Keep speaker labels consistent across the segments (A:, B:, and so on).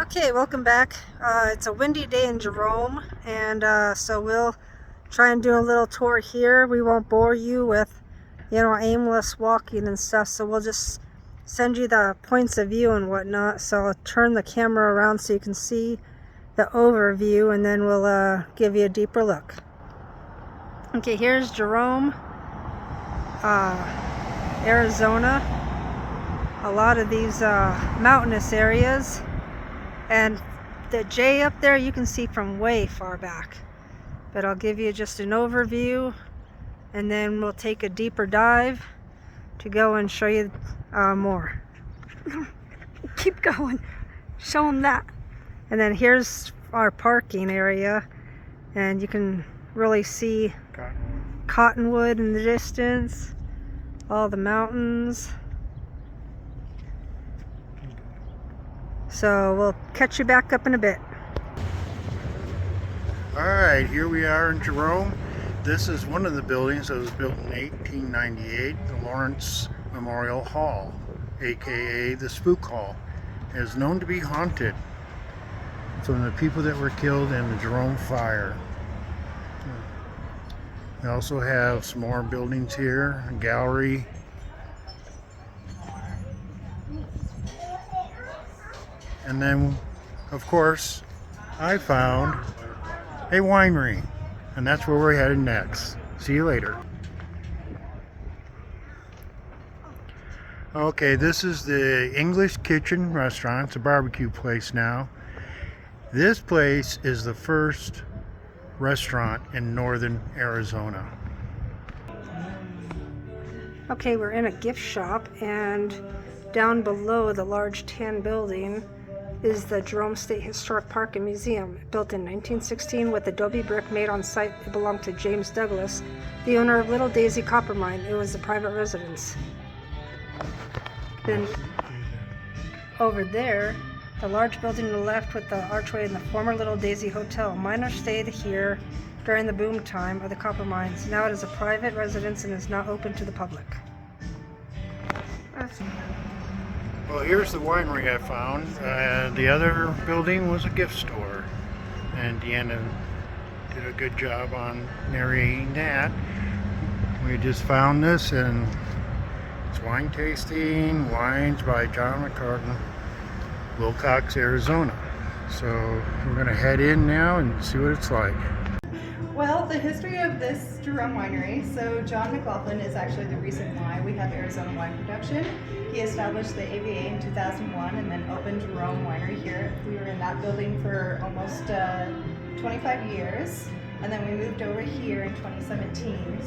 A: Okay, welcome back. It's a windy day in Jerome, and so we'll try and do a little tour here. We won't bore you with, aimless walking and stuff, so we'll just send you the points of view and whatnot. So I'll turn the camera around so you can see the overview, and then we'll give you a deeper look. Okay, here's Jerome, Arizona. A lot of these mountainous areas. And the J up there you can see from way far back. But I'll give you just an overview, and then we'll take a deeper dive to go and show you more. Keep going. Show them that. And then here's our parking area, and you can really see Cottonwood in the distance, all the mountains. So we'll catch you back up in a bit.
B: Alright, here we are in Jerome. This is one of the buildings that was built in 1898, the Lawrence Memorial Hall, aka the Spook Hall. It is known to be haunted from the people that were killed in the Jerome fire. We also have some more buildings here, a gallery. And then, of course, I found a winery, and that's where we're headed next. See you later. Okay, this is the English Kitchen restaurant. It's a barbecue place now. This place is the first restaurant in northern Arizona.
A: Okay, we're in a gift shop, and down below the large tan building is the Jerome State Historic Park and Museum, built in 1916 with adobe brick made on site. It belonged to James Douglas, the owner of Little Daisy Copper Mine. It was a private residence. Then over there, the large building on the left with the archway and the former Little Daisy Hotel. Miners stayed here during the boom time of the copper mines. Now it is a private residence and is not open to the public.
B: Well, here's the winery I found. The other building was a gift store, and Deanna did a good job on narrating that. We just found this, and it's wine tasting, wines by John McCartan, Wilcox, Arizona. So we're going to head in now and see what it's like.
C: Well, the history of this Jerome winery, so John McLaughlin is actually the reason why we have Arizona wine production. He established the AVA in 2001 and then opened Jerome Winery here. We were in that building for almost 25 years, and then we moved over here in 2017.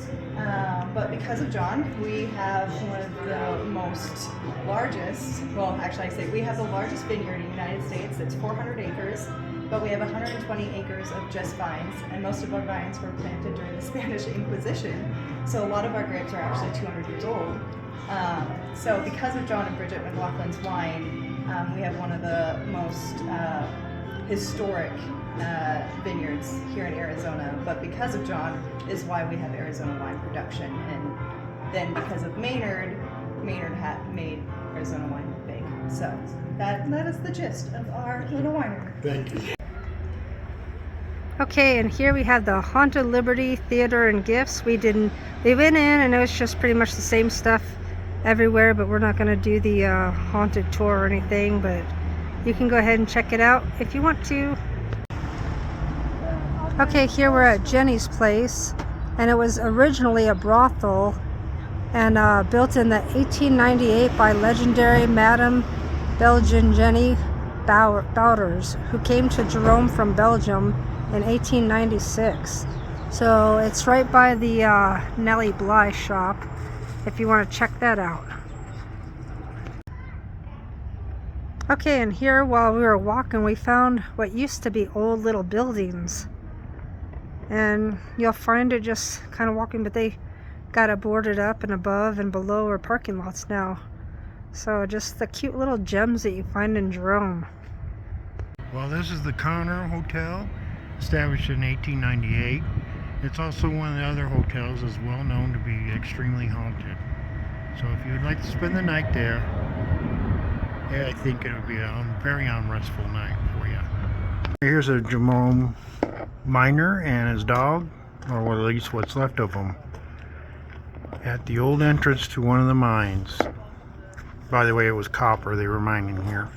C: But because of John, we have one of the most largest, well actually I say we have the largest vineyard in the United States. It's 400 acres. But we have 120 acres of just vines, and most of our vines were planted during the Spanish Inquisition. So a lot of our grapes are actually 200 years old. So because of John and Bridget McLaughlin's wine, we have one of the most historic vineyards here in Arizona. But because of John is why we have Arizona wine production. And then because of Maynard had made Arizona wine big. So that is the gist of our little winery.
B: Thank you.
A: Okay, and here we have the Haunted Liberty Theater and Gifts. We went in and it was just pretty much the same stuff everywhere, but we're not going to do the haunted tour or anything, but you can go ahead and check it out if you want to. Okay, here we're at Jenny's place, and it was originally a brothel and built in the 1898 by legendary Madame Belgian Jenny Bouders, who came to Jerome from Belgium in 1896. So it's right by the Nellie Bly shop if you want to check that out. Okay, and here while we were walking we found what used to be old little buildings, and you'll find it just kind of walking, but they got it boarded up, and above and below are parking lots now. So just the cute little gems that you find in Jerome.
B: Well, this is the Connor Hotel, established in 1898. It's also one of the other hotels that's well known to be extremely haunted. So if you would like to spend the night there, I think it'll be a very unrestful night for you. Here's a Jerome miner and his dog, or at least what's left of them, at the old entrance to one of the mines. By the way, it was copper they were mining here.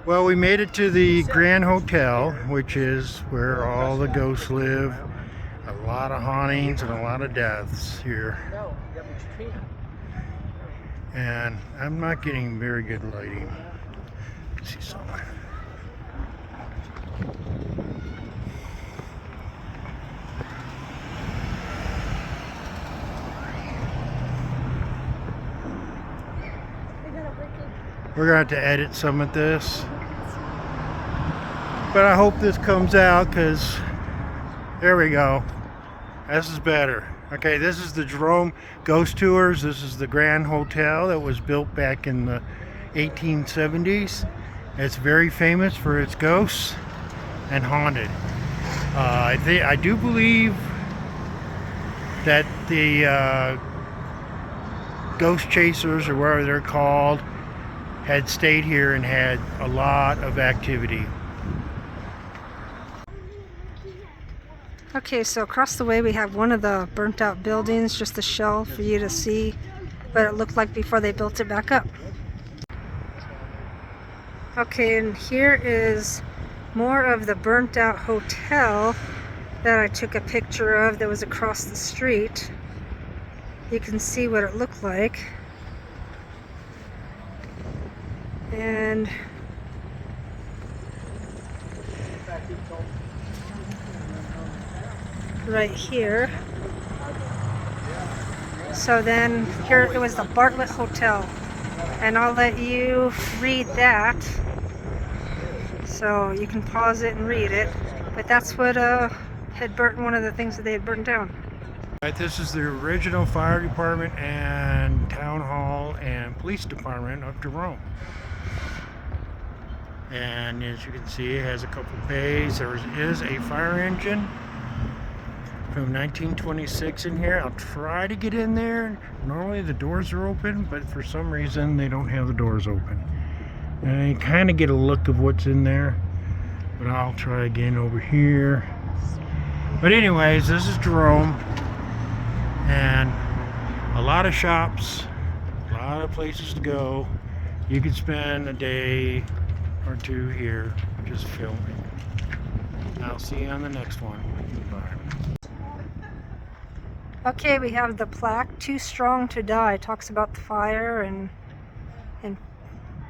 B: Well, we made it to the Grand Hotel, which is where all the ghosts live. A lot of hauntings and a lot of deaths here. And I'm not getting very good lighting. Let's see something. We're going to have to edit some of this, but I hope this comes out, because there we go. This is better. Okay, this is the Jerome Ghost Tours. This is the Grand Hotel that was built back in the 1870s. It's very famous for its ghosts and haunted. I do believe that the ghost chasers, or whatever they're called, had stayed here and had a lot of activity.
A: Okay, so across the way we have one of the burnt out buildings, just a shell for you to see what it looked like before they built it back up. Okay, and here is more of the burnt out hotel that I took a picture of that was across the street. You can see what it looked like. And right here. So then here it was the Bartlett Hotel, and I'll let you read that, so you can pause it and read it. But that's what had burnt, one of the things that they had burnt down.
B: Right, this is the original fire department and town hall and police department of Jerome. And as you can see, it has a couple bays. There is a fire engine from 1926 in here. I'll try to get in there. Normally the doors are open, but for some reason they don't have the doors open. And you kind of get a look of what's in there, but I'll try again over here. But anyways, this is Jerome, and a lot of shops, a lot of places to go. You could spend a day or two here just filming. I'll see you on the next one. Bye.
A: Okay, we have the plaque, Too Strong to Die. It talks about the fire, and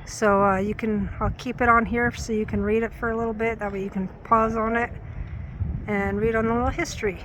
A: so I'll keep it on here so you can read it for a little bit. That way you can pause on it and read on the little history.